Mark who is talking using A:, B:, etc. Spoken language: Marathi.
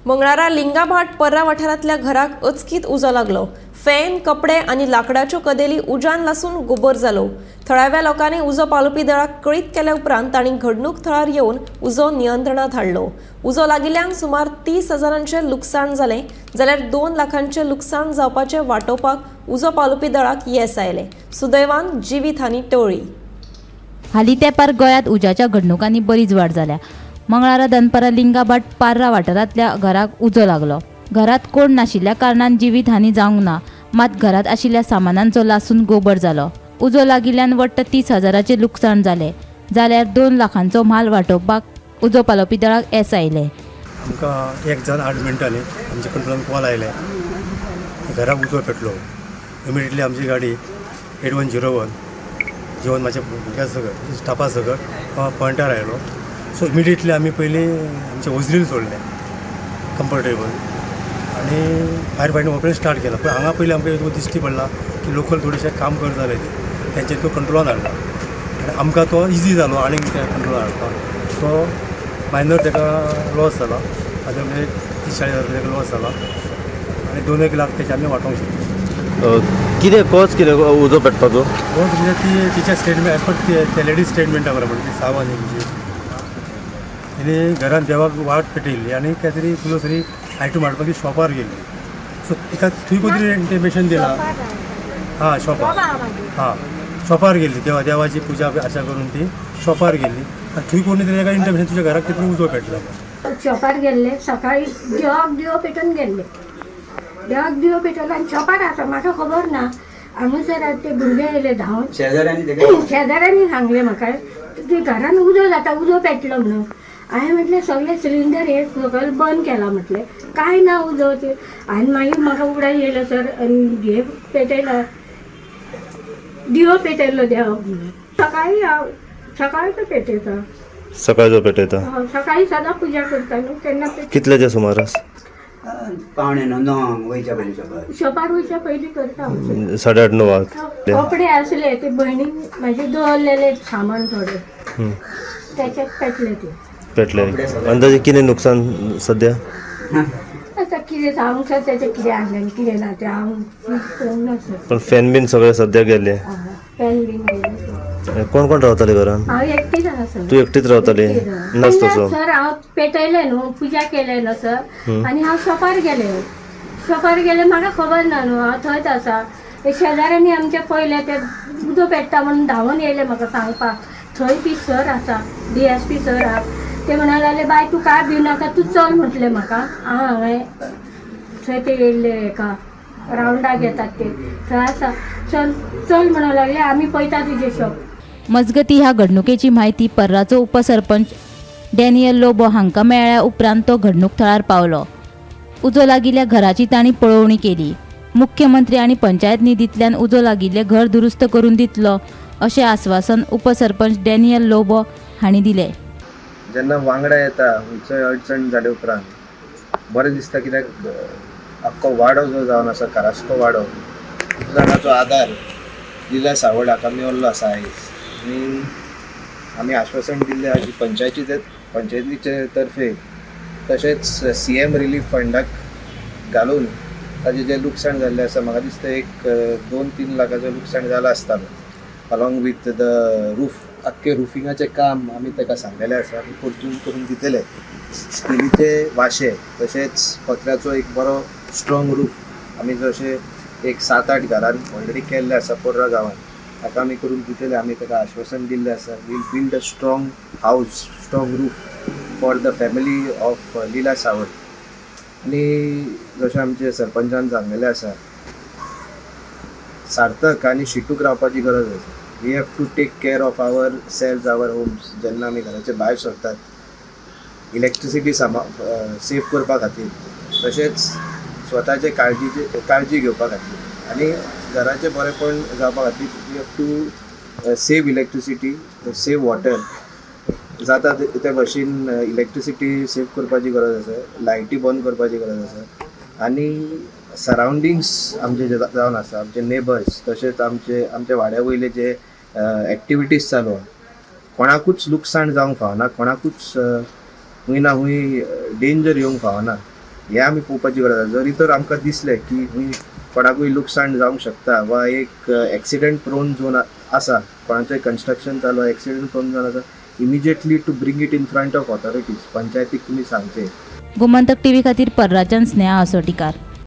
A: मंगळारा लिंगाभाट पर्रा वाठारांतल्या घराक अचकीत उजो लागलो। फॅन, कपडे आणि लाकडाच्यो कदेली उजान लासून गोबर जालो। थळाव्या लोकांनी उजो पालोवपी दळाक कळीत केल्या उपरांत तांणी घडणूक थळार येवन उजो नियंत्रणात हाडलो। उजो लागिल्ल्यान सुमार 30,000चे लुकसाण जाले, जाल्यार 2 लाखांचे लुकसाण जावपाचे वाटोवपाक उजो पालोवपी दळाक येस आयले। सुदैवान जिवीतहानी टळ्ळी।
B: हालीं तेंपार गोंयांत उज्याच्या घडणुकांनी बरीच वाड जाल्या। मंगळारा दनपारा लिंगाभाट पार्रा वाठारांतल्या घराक उजो लागलो। घरात कोण नाशिल्ल्या कारणान जिवीत हानी जावंक ना, मात घरात आशिल्ल्या सामानांचो लासून गोबर जालो। उजो लागिल्ल्यान वट्ट 30,000चे लुकसाण जाले, जाल्यार 2 लाखांचो माल वाटोवपाक उजो पालोवपी दळाक येस आयले।
C: आमकां 1 जावन 8 मिनटांनी आमचे कंट्रोलान कॉल आयले, घराक उजो पेटलो। इमिडिएटली आमची गाडी 8101 जेवण माझ्या भुरग्या सगळं स्टाफा सगळं पॉयंटार आयलो। सो इमिडिएटली आमी पयलीं आमचे वजरील सोडले कम्फर्टेबल आनी फायर फायटींग ऑपरेशन स्टार्ट केला। पण हांगा पयलीं आमकां एक दिश्टी पडला की लोकल थोडेशे काम करताले तेंचे तो कंट्रोलान हाडला आनी आमकां तो इजी जालो आनी त्या कंट्रोलान हाडपाक। सो मायनर ताका लॉस जाला, हाजे म्हणजे 30-40,000 ताका लॉस जाला आनी 2-1 लाख तेचे आमी वांटोवंक शकता।
D: कितें कॉज कितें उजो पेटपाचो?
C: कॉज म्हणजे ती तिच्या स्टेटमेंट एफर्ट त्या लेडीज स्टेटमेंटा प्रमाणे ती सावन तेंची तिने घरान देवाक वाट पेटयल्ली आनी काय तरी फुलोसरी आयटम हाडपाक शॉपार गेल्ली। सो तिका थंय खंय इंटिमेशन दिला, हां शॉपार, हां शॉपार गेल्ली, देवाची पुजा आशा करून ती शॉपार गेल्ली आनी थंय कोणी तरी एका इंटिमेशन तुज्या घराक कितें उजो पेटला।
E: शॉपार गेल्ले, सकाळी देवाक दिवो पेटोवन गेल्ले, देवाक दिवो पेटयलो आनी शॉपार आसा म्हाका खबर ना। हांगासर ते भुरगे येयले धांवन, शेजाऱ्यांनी सांगले म्हाका की घरान उजो जाता, उजो पेटलो म्हणून। हांवें म्हटलें सगळे सिलिंडर हे सगळं बंद केला म्हटलें, काय ना उजो ते। आनी मागीर म्हाका उगडास येयलो सर हे पेटयलो, दिवो पेटयल्लो देवाक म्हणून। सकाळचो पेटयता,
D: सकाळचो पेटयता,
E: सकाळी सदां पुजा करता न्हू तेन्ना।
D: कितल्याच्या सुमारास?
F: 8:45 वयच्या पयलीं
E: शॉपार वयच्या पयलीं करता।
D: 8:30-9
E: कपडे आसले ते भयणीन म्हाजे दवरलेले सामान थोडे, त्याच्यात पेटले ते
D: पेटले। अंदाजे कितें नुकसान सध्या?
E: आता कितें जावंक सर तेचें कितें आसलें कितें ना तें हांव पळोवना सर।
D: पण फॅन बीन सगळे सध्या गेले?
E: फॅन बीन गेले।
D: कोण कोण रावताले घरान?
E: हांव एकटीच आसा सर।
D: तूं एकटीच रावताली? नासतो
E: सर हांव पेटयलें न्हू, पुजा केलें न्हू सर, आनी हांव शॉपार गेलें म्हाका खबर ना न्हू, हांव थंयच आसा। शेजाऱ्यांनी आमचे पयले ते उजो पेट्टा म्हणून धांवून येयले म्हाका सांगपाक। थंय ती सर आसा, DSP सर आहा, ते म्हणून लागले बाय तूं काय भिवू नाका, तूं चल म्हटलें म्हाका। हांवें थंय ते येयल्ले एका रावंडाक येतात ते थंय आसा, चल चल म्हणूंक लागले, आमी पळयता तुजें शॉप।
B: मजगती ह्या घडणुकेची म्हायती पर्राचो उपसरपंच डॅनियल लोबो हांकां मेळ्ळ्या उपरांत तो घडणूक थळार पावलो। उजो लागिल्ल्या घराची तांणी पळोवणी केली। मुख्यमंत्री आनी पंचायत निधींतल्यान उजो लागिल्लें घर दुरुस्त करून दितलो अशें आश्वासन उपसरपंच डॅनियल लोबो हांणी दिलें।
G: जेन्ना वांगडा येता खंयचोय अडचण जाले उपरांत बरें दिसता, कित्याक आख्खो वाडो जो जावन आसा कारास्को वाडो जाणाचो आदार लिला सावड हाका मेळिल्लो आसा आयज। आनी आमी आश्वासन दिल्लें आसा की पंचायतीचे तर्फे तशेंच CM रिलीफ फंडाक घालून ताजें जें लुकसाण जाल्लें आसा, म्हाका दिसता एक 2-3 लाखाचो लुकसाण जाला आसतालो अलॉंग वीथ द रूफ। आख्खे रुफिंगाचें काम आमी ताका सांगलेलें आसा, आमी परतून करून दितले। स्टिलीचे वाशे तशेंच पत्र्याचो एक बरो स्ट्रॉंग रूफ आमी जशे एक 7-8 घरान ऑलरेडी केल्ले आसा पर्रा गांवांत, ताका आमी करून दितले। आमी ताका आश्वासन दिल्लें आसा, will build a strong house, strong roof for the family of Lila Sawad. आनी जशें आमचे सरपंचान सांगलेलें आसा, सार्थक आनी शिटूक रावपाची गरज आसा। We have to take care of our selves, our homes. जेन्ना आमी घराचे भायर सरतात, इलेक्ट्रिसिटी सेफ करपा खातीर, तशेंच स्वताचे काळजी घेवपा खातीर आनी घराचें बरेंपण जावपा खातीर we have to save electricity, save water. जाता ते भाशेन इलेक्ट्रिसिटी सेव करपाची गरज आसा, लायटी बंद करपाची गरज आसा। आनी सरावंडिंग्स आमचे जे जावन आसा, आमचे नेबर्स तशेंच आमचे वाड्या वयले जे एक्टिविटीज चालू आसा, कोणाकूच लुकसाण जावंक फावना, कोणाकूच हूंय ना हूंय डेंजर येवंक फावना। हे आमी पळोवपाची गरज आसा. जरी तर आमकां दिसलें की कोणाकूय लुकसाण जावंक शकता वा एक एक्सिडेंट प्रोन झोन आसा, कोणाचें कन्स्ट्रक्शन चालू एक्सिडेंट प्रोन झोन आसा, immediately to bring it in front of authorities, पंचायतीक तुमी सांगचे.
B: गोमंतक टीव्ही खातीर पर्राच्यान स्नेहा असोटीकार.